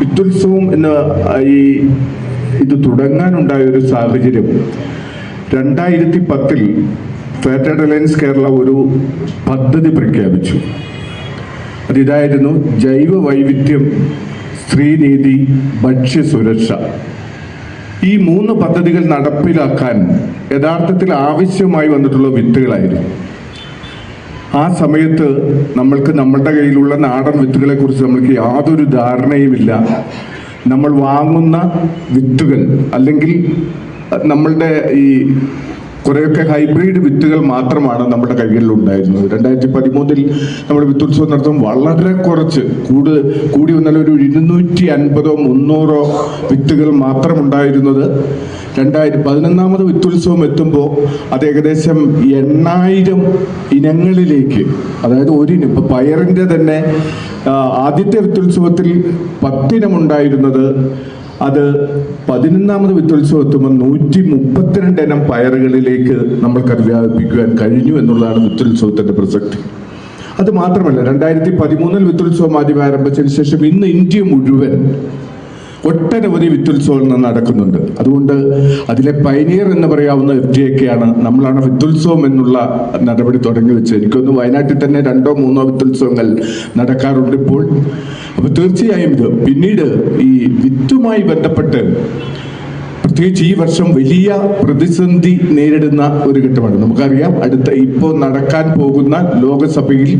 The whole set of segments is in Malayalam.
വിത്തുത്സവം എന്ന ഇത് തുടങ്ങാനുണ്ടായ ഒരു സാഹചര്യം 2010 ഫാറ്റഡ് അലയൻസ് കേരള ഒരു പദ്ധതി പ്രഖ്യാപിച്ചു. അതിതായിരുന്നു ജൈവ വൈവിധ്യം, സ്ത്രീനീതി, ഭക്ഷ്യസുരക്ഷ. ഈ 3 പദ്ധതികൾ നടപ്പിലാക്കാൻ യഥാർത്ഥത്തിൽ ആവശ്യമായി വന്നിട്ടുള്ള വിത്തുകളായിരുന്നു. ആ സമയത്ത് നമ്മളുടെ കയ്യിലുള്ള നാടൻ വിത്തുകളെ കുറിച്ച് നമ്മൾക്ക് യാതൊരു ധാരണയുമില്ല. നമ്മൾ വാങ്ങുന്ന വിത്തുകൾ അല്ലെങ്കിൽ നമ്മളുടെ ഈ കുറേയൊക്കെ ഹൈബ്രിഡ് വിത്തുകൾ മാത്രമാണ് നമ്മുടെ കൈകളിൽ ഉണ്ടായിരുന്നത്. 2013 നമ്മൾ വിത്തുത്സവം നടത്തുമ്പോൾ വളരെ കുറച്ച് കൂടി വന്നാൽ ഒരു 250-300 വിത്തുകൾ മാത്രം ഉണ്ടായിരുന്നത്. 2011 വിത്തുത്സവം എത്തുമ്പോൾ അത് ഏകദേശം 8000 ഇനങ്ങളിലേക്ക്, അതായത് ഇപ്പൊ പയറിന്റെ തന്നെ ആദ്യത്തെ വിത്തുത്സവത്തിൽ 10 ഇനം ഉണ്ടായിരുന്നത്, അത് 11 വിത്തുത്സവം എത്തുമ്പോൾ 132 ഇനം പയറുകളിലേക്ക് നമ്മൾക്കത് വ്യാപിപ്പിക്കുവാൻ കഴിഞ്ഞു എന്നുള്ളതാണ് വിത്തുത്സവത്തിന്റെ പ്രസക്തി. അത് മാത്രമല്ല, 2013 വിത്തുത്സവം ആദ്യം ആരംഭിച്ചതിന് ശേഷം ഇന്ന് ഇന്ത്യ മുഴുവൻ ഒട്ടനവധി വിത്തുത്സവങ്ങൾ നടക്കുന്നുണ്ട്. അതുകൊണ്ട് അതിലെ പൈനിയർ എന്ന് പറയാവുന്ന FDAക്കാണ്. നമ്മളാണ് വിത്തുത്സവം എന്നുള്ള നടപടി തുടങ്ങി വെച്ചത്. എനിക്കൊന്ന് വയനാട്ടിൽ തന്നെ 2-3 വിത്തുത്സവങ്ങൾ നടക്കാറുണ്ട് ഇപ്പോൾ. അപ്പൊ തീർച്ചയായും ഇത് പിന്നീട് ഈ വിത്തുമായി ബന്ധപ്പെട്ട് പ്രത്യേകിച്ച് ഈ വർഷം വലിയ പ്രതിസന്ധി നേരിടുന്ന ഒരു ഘട്ടമാണ്. നമുക്കറിയാം, ഇപ്പോൾ നടക്കാൻ പോകുന്ന ലോകസഭയിൽ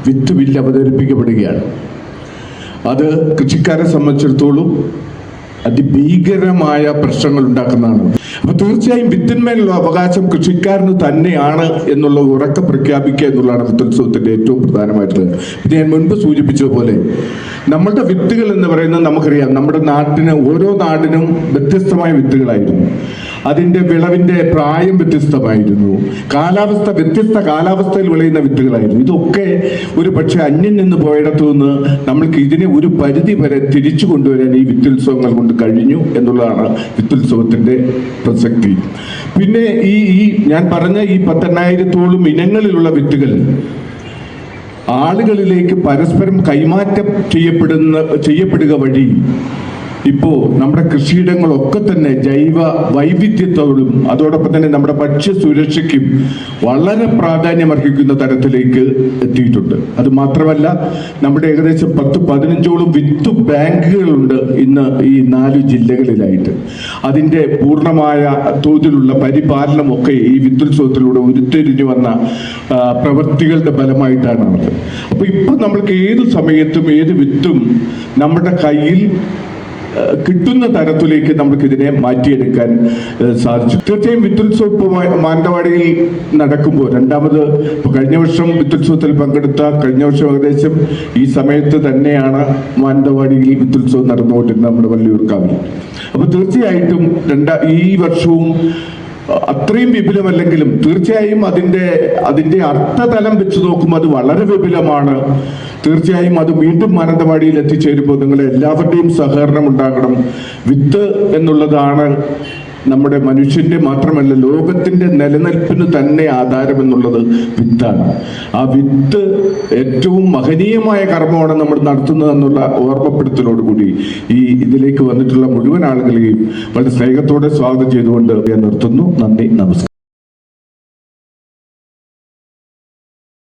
വിത്ത് ബില്ല് അവതരിപ്പിക്കപ്പെടുകയാണ്. അത് കൃഷിക്കാരെ സംബന്ധിച്ചിടത്തോളം അതിഭീകരമായ പ്രശ്നങ്ങൾ ഉണ്ടാക്കുന്നതാണ്. അപ്പൊ തീർച്ചയായും വിത്തിന്മേലുള്ള അവകാശം കൃഷിക്കാരന് തന്നെയാണ് എന്നുള്ള ഉറക്കെ പ്രഖ്യാപിക്കുക എന്നുള്ളതാണ് വിത്തുത്സവത്തിന്റെ ഏറ്റവും പ്രധാനമായിട്ടുള്ളത്. ഇത് ഞാൻ മുൻപ് സൂചിപ്പിച്ചതുപോലെ നമ്മളുടെ വിത്തുകൾ എന്ന് പറയുന്നത് നമുക്കറിയാം, നമ്മുടെ ഓരോ നാടിനും വ്യത്യസ്തമായ വിത്തുകളായിരുന്നു. അതിന്റെ വിളവിന്റെ പ്രായം വ്യത്യസ്തമായിരുന്നു. വ്യത്യസ്ത കാലാവസ്ഥയിൽ വിളയുന്ന വിത്തുകളായിരുന്നു. ഇതൊക്കെ ഒരു പക്ഷെ അന്യം നിന്ന് പോയിടത്തു നിന്ന് നമ്മൾക്ക് ഇതിനെ ഒരു പരിധി വരെ തിരിച്ചു കൊണ്ടുവരാൻ ഈ വിത്തുത്സവങ്ങൾ കൊണ്ട് കഴിഞ്ഞു എന്നുള്ളതാണ് വിത്തുത്സവത്തിന്റെ പ്രസക്തി. പിന്നെ ഈ ഞാൻ പറഞ്ഞ ഈ 10,000-ഓളം ഇനങ്ങളിലുള്ള വിത്തുകൾ ആളുകളിലേക്ക് പരസ്പരം കൈമാറ്റം ചെയ്യപ്പെടുക വഴി ഇപ്പോൾ നമ്മുടെ കൃഷിയിടങ്ങളൊക്കെ തന്നെ ജൈവ വൈവിധ്യത്തോടും അതോടൊപ്പം തന്നെ നമ്മുടെ ഭക്ഷ്യസുരക്ഷയ്ക്കും വളരെ പ്രാധാന്യമർഹിക്കുന്ന തരത്തിലേക്ക് എത്തിയിട്ടുണ്ട്. അത് മാത്രമല്ല, നമ്മുടെ ഏകദേശം 10-15ഓളം വിത്ത് ബാങ്കുകളുണ്ട് ഇന്ന് ഈ 4 ജില്ലകളിലായിട്ട്. അതിൻ്റെ പൂർണ്ണമായ തോതിലുള്ള പരിപാലനമൊക്കെ ഈ വിത്തുത്സവത്തിലൂടെ ഉരുത്തിരിഞ്ഞു വന്ന പ്രവൃത്തികളുടെ ഫലമായിട്ടാണ് ഉള്ളത്. അപ്പൊ ഇപ്പൊ നമ്മൾക്ക് ഏത് സമയത്തും ഏത് വിത്തും നമ്മുടെ കയ്യിൽ കിട്ടുന്ന തരത്തിലേക്ക് നമുക്ക് ഇതിനെ മാറ്റിയെടുക്കാൻ സാധിച്ചു. തീർച്ചയായും വിത്തുത്സവം ഇപ്പോൾ മാനന്തവാടിയിൽ നടക്കുമ്പോൾ കഴിഞ്ഞ വർഷം വിത്തുത്സവത്തിൽ കഴിഞ്ഞ വർഷം ഏകദേശം ഈ സമയത്ത് തന്നെയാണ് മാനന്തവാടിയിൽ വിത്തുത്സവം നടന്നുകൊണ്ടിരുന്നത് നമ്മുടെ വള്ളിയൂർക്കാവിൽ. അപ്പൊ തീർച്ചയായിട്ടും ഈ വർഷവും അത്രയും വിപുലമല്ലെങ്കിലും തീർച്ചയായും അതിന്റെ അർത്ഥതലം വെച്ച് നോക്കുമ്പോൾ അത് വളരെ വിപുലമാണ്. തീർച്ചയായും അത് വീണ്ടും മാനന്തവാടിയിൽ എത്തിച്ചേരുമ്പോൾ നിങ്ങളെ എല്ലാവരുടെയും സഹകരണം ഉണ്ടാകണം. വിത്ത് എന്നുള്ളതാണ് നമ്മുടെ മനുഷ്യന്റെ മാത്രമല്ല ലോകത്തിന്റെ നിലനിൽപ്പിന് തന്നെ ആധാരം എന്നുള്ളത് വിത്താണ്. ആ വിത്ത് ഏറ്റവും മഹനീയമായ കർമ്മമാണ് നമ്മൾ നടത്തുന്നത് എന്നുള്ള ഓർമ്മപ്പെടുത്തലോടുകൂടി ഇതിലേക്ക് വന്നിട്ടുള്ള മുഴുവൻ ആളുകളെയും വളരെ സ്നേഹത്തോടെ സ്വാഗതം ചെയ്തുകൊണ്ട് ഞാൻ നിർത്തുന്നു. നന്ദി, നമസ്കാരം.